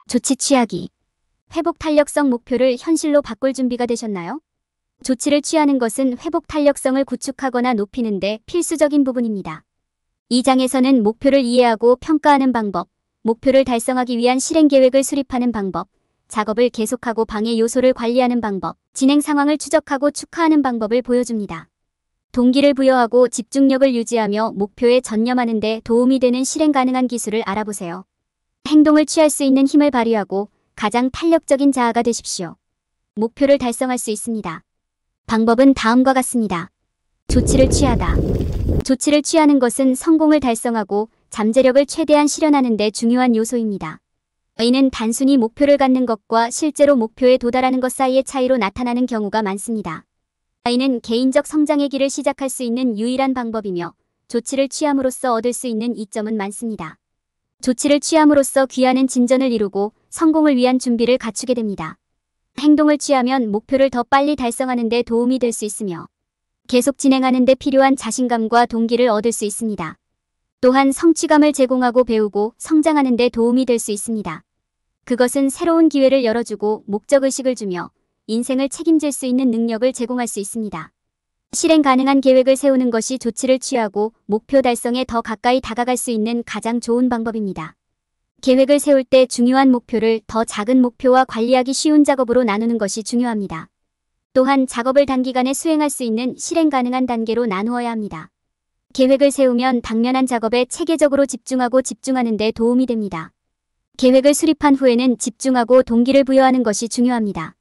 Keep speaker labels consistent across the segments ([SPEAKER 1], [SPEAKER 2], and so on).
[SPEAKER 1] 조치 취하기. 회복 탄력성 목표를 현실로 바꿀 준비가 되셨나요? 조치를 취하는 것은 회복 탄력성을 구축하거나 높이는 데 필수적인 부분입니다. 이 장에서는 목표를 이해하고 평가하는 방법, 목표를 달성하기 위한 실행 계획을 수립하는 방법, 작업을 계속하고 방해 요소를 관리하는 방법, 진행 상황을 추적하고 축하하는 방법을 보여줍니다. 동기를 부여하고 집중력을 유지하며 목표에 전념하는 데 도움이 되는 실행 가능한 기술을 알아보세요. 행동을 취할 수 있는 힘을 발휘하고 가장 탄력적인 자아가 되십시오. 목표를 달성할 수 있습니다. 방법은 다음과 같습니다. 조치를 취하다. 조치를 취하는 것은 성공을 달성하고 잠재력을 최대한 실현하는 데 중요한 요소입니다. 이는 단순히 목표를 갖는 것과 실제로 목표에 도달하는 것 사이의 차이로 나타나는 경우가 많습니다. 이는 개인적 성장의 길을 시작할 수 있는 유일한 방법이며 조치를 취함으로써 얻을 수 있는 이점은 많습니다. 조치를 취함으로써 귀하는 진전을 이루고 성공을 위한 준비를 갖추게 됩니다. 행동을 취하면 목표를 더 빨리 달성하는 데 도움이 될 수 있으며 계속 진행하는 데 필요한 자신감과 동기를 얻을 수 있습니다. 또한 성취감을 제공하고 배우고 성장하는 데 도움이 될 수 있습니다. 그것은 새로운 기회를 열어주고 목적의식을 주며 인생을 책임질 수 있는 능력을 제공할 수 있습니다. 실행 가능한 계획을 세우는 것이 조치를 취하고 목표 달성에 더 가까이 다가갈 수 있는 가장 좋은 방법입니다. 계획을 세울 때 중요한 목표를 더 작은 목표와 관리하기 쉬운 작업으로 나누는 것이 중요합니다. 또한 작업을 단기간에 수행할 수 있는 실행 가능한 단계로 나누어야 합니다. 계획을 세우면 당면한 작업에 체계적으로 집중하는 데 도움이 됩니다. 계획을 수립한 후에는 집중하고 동기를 부여하는 것이 중요합니다.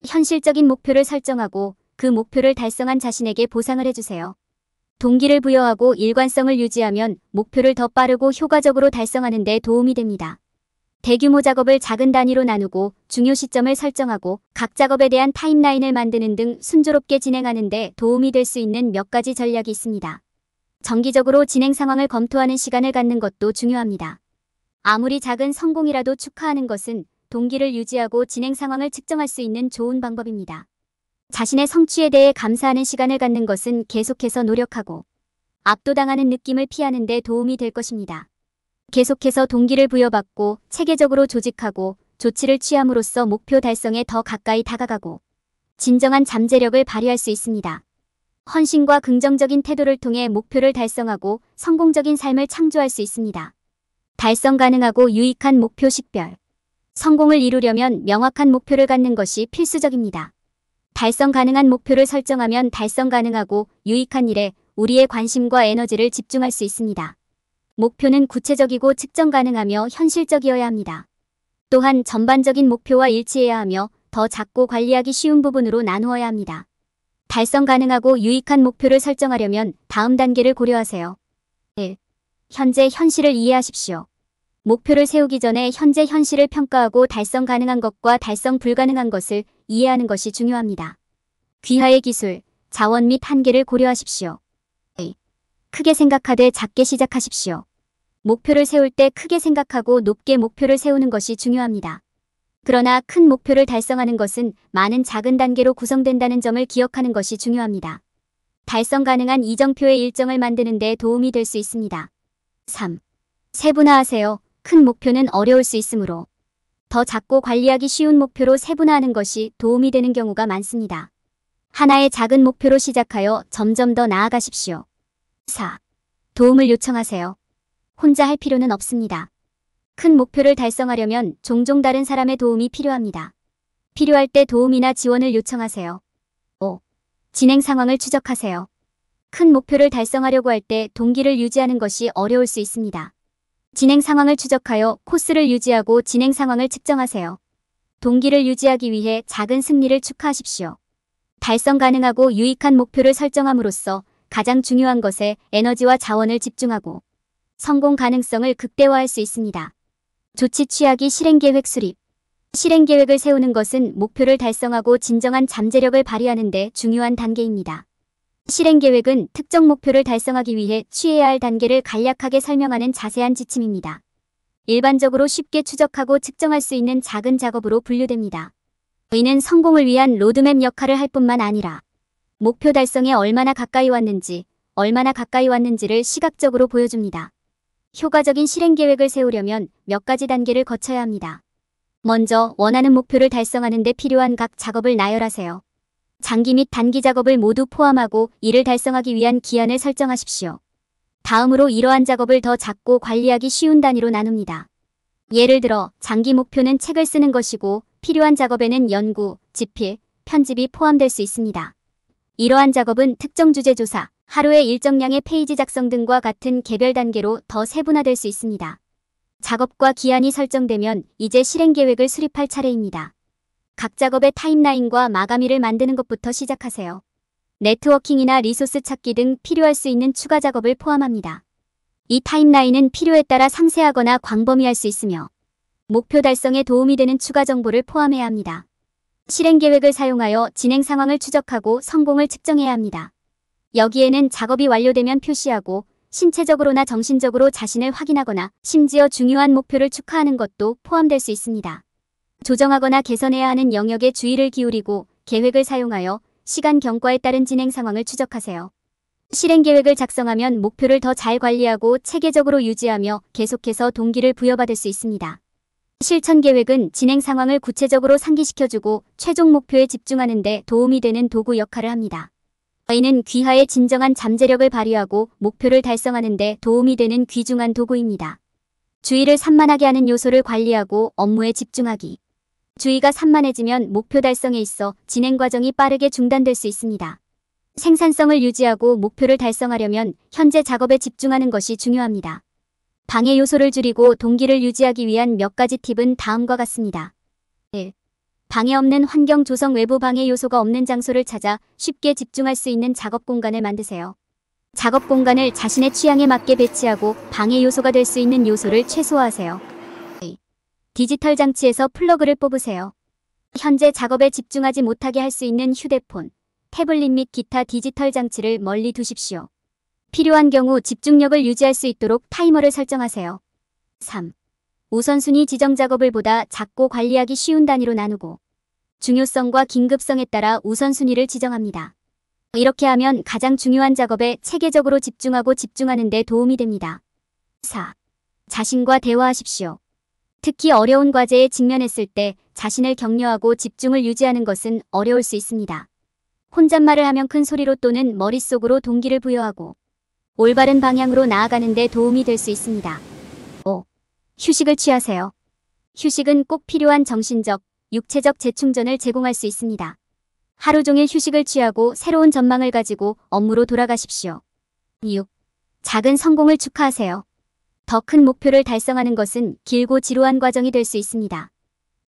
[SPEAKER 1] 현실적인 목표를 설정하고 그 목표를 달성한 자신에게 보상을 해주세요. 동기를 부여하고 일관성을 유지하면 목표를 더 빠르고 효과적으로 달성하는 데 도움이 됩니다. 대규모 작업을 작은 단위로 나누고 중요 시점을 설정하고 각 작업에 대한 타임라인을 만드는 등 순조롭게 진행하는 데 도움이 될 수 있는 몇 가지 전략이 있습니다. 정기적으로 진행 상황을 검토하는 시간을 갖는 것도 중요합니다. 아무리 작은 성공이라도 축하하는 것은 동기를 유지하고 진행 상황을 측정할 수 있는 좋은 방법입니다. 자신의 성취에 대해 감사하는 시간을 갖는 것은 계속해서 노력하고 압도당하는 느낌을 피하는 데 도움이 될 것입니다. 계속해서 동기를 부여받고 체계적으로 조직하고 조치를 취함으로써 목표 달성에 더 가까이 다가가고 진정한 잠재력을 발휘할 수 있습니다. 헌신과 긍정적인 태도를 통해 목표를 달성하고 성공적인 삶을 창조할 수 있습니다. 달성 가능하고 유익한 목표 식별. 성공을 이루려면 명확한 목표를 갖는 것이 필수적입니다. 달성 가능한 목표를 설정하면 달성 가능하고 유익한 일에 우리의 관심과 에너지를 집중할 수 있습니다. 목표는 구체적이고 측정 가능하며 현실적이어야 합니다. 또한 전반적인 목표와 일치해야 하며 더 작고 관리하기 쉬운 부분으로 나누어야 합니다. 달성 가능하고 유익한 목표를 설정하려면 다음 단계를 고려하세요. 1. 현재 현실을 이해하십시오. 목표를 세우기 전에 현재 현실을 평가하고 달성 가능한 것과 달성 불가능한 것을 이해하는 것이 중요합니다. 귀하의 기술, 자원 및 한계를 고려하십시오. 2. 크게 생각하되 작게 시작하십시오. 목표를 세울 때 크게 생각하고 높게 목표를 세우는 것이 중요합니다. 그러나 큰 목표를 달성하는 것은 많은 작은 단계로 구성된다는 점을 기억하는 것이 중요합니다. 달성 가능한 이정표의 일정을 만드는 데 도움이 될 수 있습니다. 3. 세분화하세요. 큰 목표는 어려울 수 있으므로 더 작고 관리하기 쉬운 목표로 세분화하는 것이 도움이 되는 경우가 많습니다. 하나의 작은 목표로 시작하여 점점 더 나아가십시오. 4. 도움을 요청하세요. 혼자 할 필요는 없습니다. 큰 목표를 달성하려면 종종 다른 사람의 도움이 필요합니다. 필요할 때 도움이나 지원을 요청하세요. 5. 진행 상황을 추적하세요. 큰 목표를 달성하려고 할 때 동기를 유지하는 것이 어려울 수 있습니다. 진행 상황을 추적하여 코스를 유지하고 진행 상황을 측정하세요. 동기를 유지하기 위해 작은 승리를 축하하십시오. 달성 가능하고 유익한 목표를 설정함으로써 가장 중요한 것에 에너지와 자원을 집중하고 성공 가능성을 극대화할 수 있습니다. 조치 취하기 실행계획 수립. 실행계획을 세우는 것은 목표를 달성하고 진정한 잠재력을 발휘하는 데 중요한 단계입니다. 실행계획은 특정 목표를 달성하기 위해 취해야 할 단계를 간략하게 설명하는 자세한 지침입니다. 일반적으로 쉽게 추적하고 측정할 수 있는 작은 작업으로 분류됩니다. 이는 성공을 위한 로드맵 역할을 할 뿐만 아니라 목표 달성에 얼마나 가까이 왔는지를 시각적으로 보여줍니다. 효과적인 실행계획을 세우려면 몇 가지 단계를 거쳐야 합니다. 먼저 원하는 목표를 달성하는 데 필요한 각 작업을 나열하세요. 장기 및 단기 작업을 모두 포함하고 이를 달성하기 위한 기한을 설정하십시오. 다음으로 이러한 작업을 더 작고 관리하기 쉬운 단위로 나눕니다. 예를 들어 장기 목표는 책을 쓰는 것이고 필요한 작업에는 연구, 집필, 편집이 포함될 수 있습니다. 이러한 작업은 특정 주제 조사, 하루의 일정량의 페이지 작성 등과 같은 개별 단계로 더 세분화될 수 있습니다. 작업과 기한이 설정되면 이제 실행 계획을 수립할 차례입니다. 각 작업의 타임라인과 마감일을 만드는 것부터 시작하세요. 네트워킹이나 리소스 찾기 등 필요할 수 있는 추가 작업을 포함합니다. 이 타임라인은 필요에 따라 상세하거나 광범위할 수 있으며 목표 달성에 도움이 되는 추가 정보를 포함해야 합니다. 실행 계획을 사용하여 진행 상황을 추적하고 성공을 측정해야 합니다. 여기에는 작업이 완료되면 표시하고 신체적으로나 정신적으로 자신을 확인하거나 심지어 중요한 목표를 축하하는 것도 포함될 수 있습니다. 조정하거나 개선해야 하는 영역에 주의를 기울이고 계획을 사용하여 시간 경과에 따른 진행 상황을 추적하세요. 실행 계획을 작성하면 목표를 더 잘 관리하고 체계적으로 유지하며 계속해서 동기를 부여받을 수 있습니다. 실천 계획은 진행 상황을 구체적으로 상기시켜주고 최종 목표에 집중하는 데 도움이 되는 도구 역할을 합니다. 이는 귀하의 진정한 잠재력을 발휘하고 목표를 달성하는 데 도움이 되는 귀중한 도구입니다. 주의를 산만하게 하는 요소를 관리하고 업무에 집중하기. 주의가 산만해지면 목표 달성에 있어 진행 과정이 빠르게 중단될 수 있습니다. 생산성을 유지하고 목표를 달성하려면 현재 작업에 집중하는 것이 중요합니다. 방해 요소를 줄이고 동기를 유지하기 위한 몇 가지 팁은 다음과 같습니다. 1. 방해 없는 환경 조성. 외부 방해 요소가 없는 장소를 찾아 쉽게 집중할 수 있는 작업 공간을 만드세요. 작업 공간을 자신의 취향에 맞게 배치하고 방해 요소가 될 수 있는 요소를 최소화하세요. 2. 디지털 장치에서 플러그를 뽑으세요. 현재 작업에 집중하지 못하게 할 수 있는 휴대폰, 태블릿 및 기타 디지털 장치를 멀리 두십시오. 필요한 경우 집중력을 유지할 수 있도록 타이머를 설정하세요. 3. 우선순위 지정 작업을 보다 작고 관리하기 쉬운 단위로 나누고 중요성과 긴급성에 따라 우선순위를 지정합니다. 이렇게 하면 가장 중요한 작업에 체계적으로 집중하고 집중하는 데 도움이 됩니다. 4. 자신과 대화하십시오. 특히 어려운 과제에 직면했을 때 자신을 격려하고 집중을 유지하는 것은 어려울 수 있습니다. 혼잣말을 하면 큰 소리로 또는 머릿속으로 동기를 부여하고 올바른 방향으로 나아가는 데 도움이 될 수 있습니다. 5. 휴식을 취하세요. 휴식은 꼭 필요한 정신적, 육체적 재충전을 제공할 수 있습니다. 하루 종일 휴식을 취하고 새로운 전망을 가지고 업무로 돌아가십시오. 6. 작은 성공을 축하하세요. 더 큰 목표를 달성하는 것은 길고 지루한 과정이 될 수 있습니다.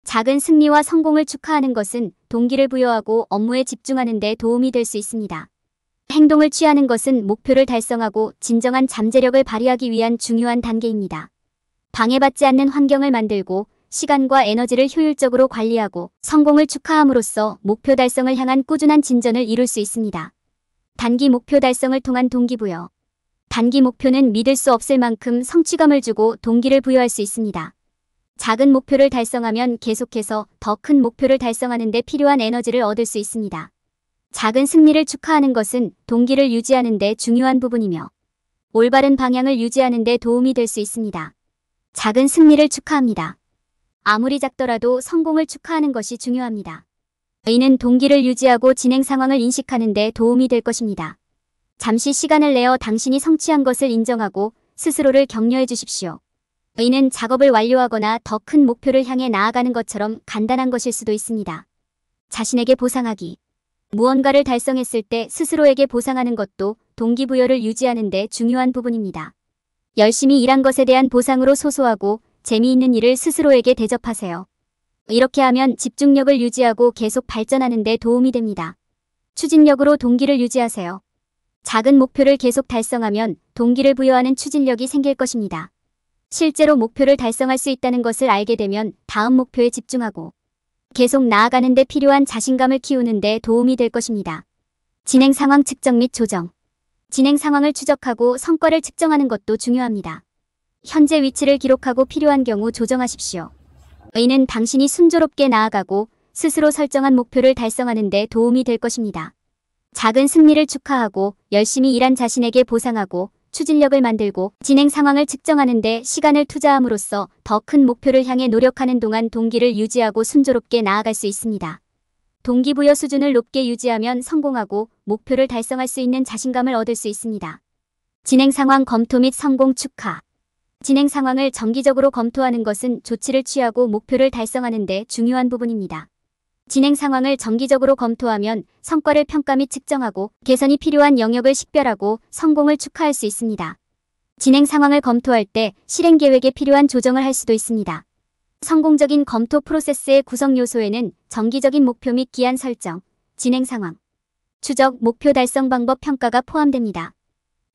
[SPEAKER 1] 작은 승리와 성공을 축하하는 것은 동기를 부여하고 업무에 집중하는 데 도움이 될 수 있습니다. 행동을 취하는 것은 목표를 달성하고 진정한 잠재력을 발휘하기 위한 중요한 단계입니다. 방해받지 않는 환경을 만들고 시간과 에너지를 효율적으로 관리하고 성공을 축하함으로써 목표 달성을 향한 꾸준한 진전을 이룰 수 있습니다. 단기 목표 달성을 통한 동기부여. 단기 목표는 믿을 수 없을 만큼 성취감을 주고 동기를 부여할 수 있습니다. 작은 목표를 달성하면 계속해서 더 큰 목표를 달성하는 데 필요한 에너지를 얻을 수 있습니다. 작은 승리를 축하하는 것은 동기를 유지하는 데 중요한 부분이며 올바른 방향을 유지하는 데 도움이 될 수 있습니다. 작은 승리를 축하합니다. 아무리 작더라도 성공을 축하하는 것이 중요합니다. 이는 동기를 유지하고 진행 상황을 인식하는 데 도움이 될 것입니다. 잠시 시간을 내어 당신이 성취한 것을 인정하고 스스로를 격려해 주십시오. 이는 작업을 완료하거나 더 큰 목표를 향해 나아가는 것처럼 간단한 것일 수도 있습니다. 자신에게 보상하기. 무언가를 달성했을 때 스스로에게 보상하는 것도 동기부여를 유지하는 데 중요한 부분입니다. 열심히 일한 것에 대한 보상으로 소소하고 재미있는 일을 스스로에게 대접하세요. 이렇게 하면 집중력을 유지하고 계속 발전하는 데 도움이 됩니다. 추진력으로 동기를 유지하세요. 작은 목표를 계속 달성하면 동기를 부여하는 추진력이 생길 것입니다. 실제로 목표를 달성할 수 있다는 것을 알게 되면 다음 목표에 집중하고 계속 나아가는 데 필요한 자신감을 키우는 데 도움이 될 것입니다. 진행 상황 측정 및 조정. 진행 상황을 추적하고 성과를 측정하는 것도 중요합니다. 현재 위치를 기록하고 필요한 경우 조정하십시오. 이는 당신이 순조롭게 나아가고 스스로 설정한 목표를 달성하는 데 도움이 될 것입니다. 작은 승리를 축하하고 열심히 일한 자신에게 보상하고 추진력을 만들고 진행 상황을 측정하는 데 시간을 투자함으로써 더 큰 목표를 향해 노력하는 동안 동기를 유지하고 순조롭게 나아갈 수 있습니다. 동기부여 수준을 높게 유지하면 성공하고 목표를 달성할 수 있는 자신감을 얻을 수 있습니다. 진행 상황 검토 및 성공 축하. 진행 상황을 정기적으로 검토하는 것은 조치를 취하고 목표를 달성하는 데 중요한 부분입니다. 진행 상황을 정기적으로 검토하면 성과를 평가 및 측정하고 개선이 필요한 영역을 식별하고 성공을 축하할 수 있습니다. 진행 상황을 검토할 때 실행 계획에 필요한 조정을 할 수도 있습니다. 성공적인 검토 프로세스의 구성 요소에는 정기적인 목표 및 기한 설정, 진행 상황, 추적, 목표 달성 방법 평가가 포함됩니다.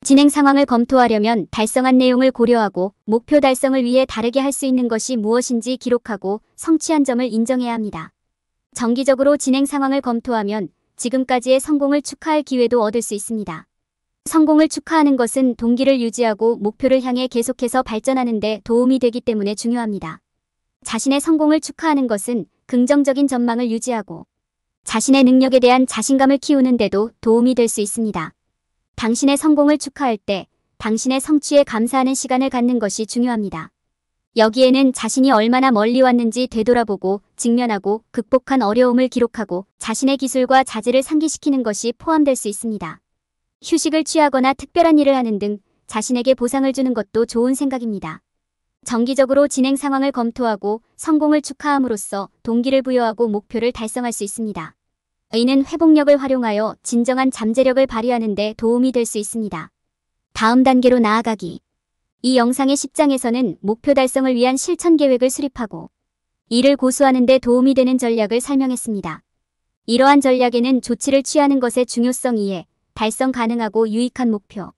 [SPEAKER 1] 진행 상황을 검토하려면 달성한 내용을 고려하고 목표 달성을 위해 다르게 할 수 있는 것이 무엇인지 기록하고 성취한 점을 인정해야 합니다. 정기적으로 진행 상황을 검토하면 지금까지의 성공을 축하할 기회도 얻을 수 있습니다. 성공을 축하하는 것은 동기를 유지하고 목표를 향해 계속해서 발전하는 데 도움이 되기 때문에 중요합니다. 자신의 성공을 축하하는 것은 긍정적인 전망을 유지하고 자신의 능력에 대한 자신감을 키우는 데도 도움이 될 수 있습니다. 당신의 성공을 축하할 때 당신의 성취에 감사하는 시간을 갖는 것이 중요합니다. 여기에는 자신이 얼마나 멀리 왔는지 되돌아보고 직면하고 극복한 어려움을 기록하고 자신의 기술과 자질을 상기시키는 것이 포함될 수 있습니다. 휴식을 취하거나 특별한 일을 하는 등 자신에게 보상을 주는 것도 좋은 생각입니다. 정기적으로 진행 상황을 검토하고 성공을 축하함으로써 동기를 부여하고 목표를 달성할 수 있습니다. 이는 회복력을 활용하여 진정한 잠재력을 발휘하는 데 도움이 될 수 있습니다. 다음 단계로 나아가기. 이 영상의 10장에서는 목표 달성을 위한 실천 계획을 수립하고 이를 고수하는 데 도움이 되는 전략을 설명했습니다. 이러한 전략에는 조치를 취하는 것의 중요성 이해, 달성 가능하고 유익한 목표,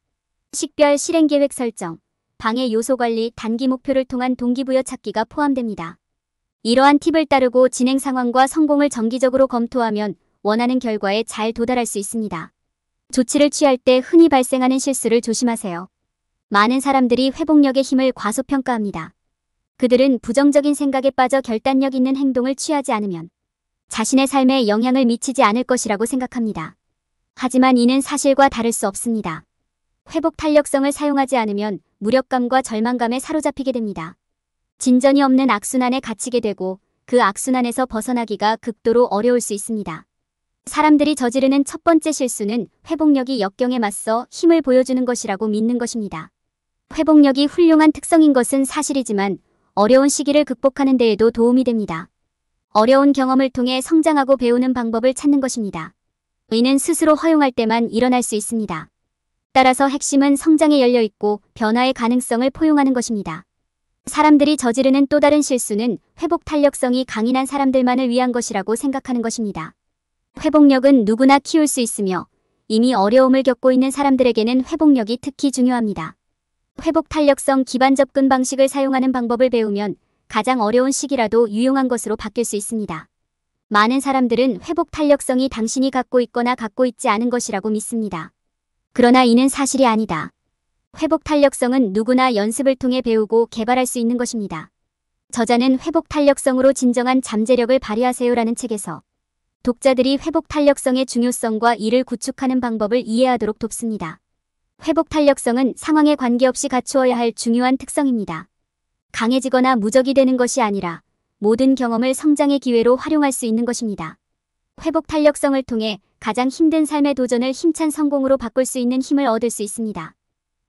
[SPEAKER 1] 식별 실행 계획 설정, 방해 요소 관리, 단기 목표를 통한 동기부여 찾기가 포함됩니다. 이러한 팁을 따르고 진행 상황과 성공을 정기적으로 검토하면 원하는 결과에 잘 도달할 수 있습니다. 조치를 취할 때 흔히 발생하는 실수를 조심하세요. 많은 사람들이 회복력의 힘을 과소평가합니다. 그들은 부정적인 생각에 빠져 결단력 있는 행동을 취하지 않으면 자신의 삶에 영향을 미치지 않을 것이라고 생각합니다. 하지만 이는 사실과 다를 수 없습니다. 회복 탄력성을 사용하지 않으면 무력감과 절망감에 사로잡히게 됩니다. 진전이 없는 악순환에 갇히게 되고 그 악순환에서 벗어나기가 극도로 어려울 수 있습니다. 사람들이 저지르는 첫 번째 실수는 회복력이 역경에 맞서 힘을 보여주는 것이라고 믿는 것입니다. 회복력이 훌륭한 특성인 것은 사실이지만 어려운 시기를 극복하는 데에도 도움이 됩니다. 어려운 경험을 통해 성장하고 배우는 방법을 찾는 것입니다. 이는 스스로 허용할 때만 일어날 수 있습니다. 따라서 핵심은 성장에 열려있고 변화의 가능성을 포용하는 것입니다. 사람들이 저지르는 또 다른 실수는 회복 탄력성이 강인한 사람들만을 위한 것이라고 생각하는 것입니다. 회복력은 누구나 키울 수 있으며 이미 어려움을 겪고 있는 사람들에게는 회복력이 특히 중요합니다. 회복 탄력성 기반 접근 방식을 사용하는 방법을 배우면 가장 어려운 시기라도 유용한 것으로 바뀔 수 있습니다. 많은 사람들은 회복 탄력성이 당신이 갖고 있거나 갖고 있지 않은 것이라고 믿습니다. 그러나 이는 사실이 아니다. 회복 탄력성은 누구나 연습을 통해 배우고 개발할 수 있는 것입니다. 저자는 회복 탄력성으로 진정한 잠재력을 발휘하세요라는 책에서 독자들이 회복 탄력성의 중요성과 이를 구축하는 방법을 이해하도록 돕습니다. 회복 탄력성은 상황에 관계없이 갖추어야 할 중요한 특성입니다. 강해지거나 무적이 되는 것이 아니라 모든 경험을 성장의 기회로 활용할 수 있는 것입니다. 회복 탄력성을 통해 가장 힘든 삶의 도전을 힘찬 성공으로 바꿀 수 있는 힘을 얻을 수 있습니다.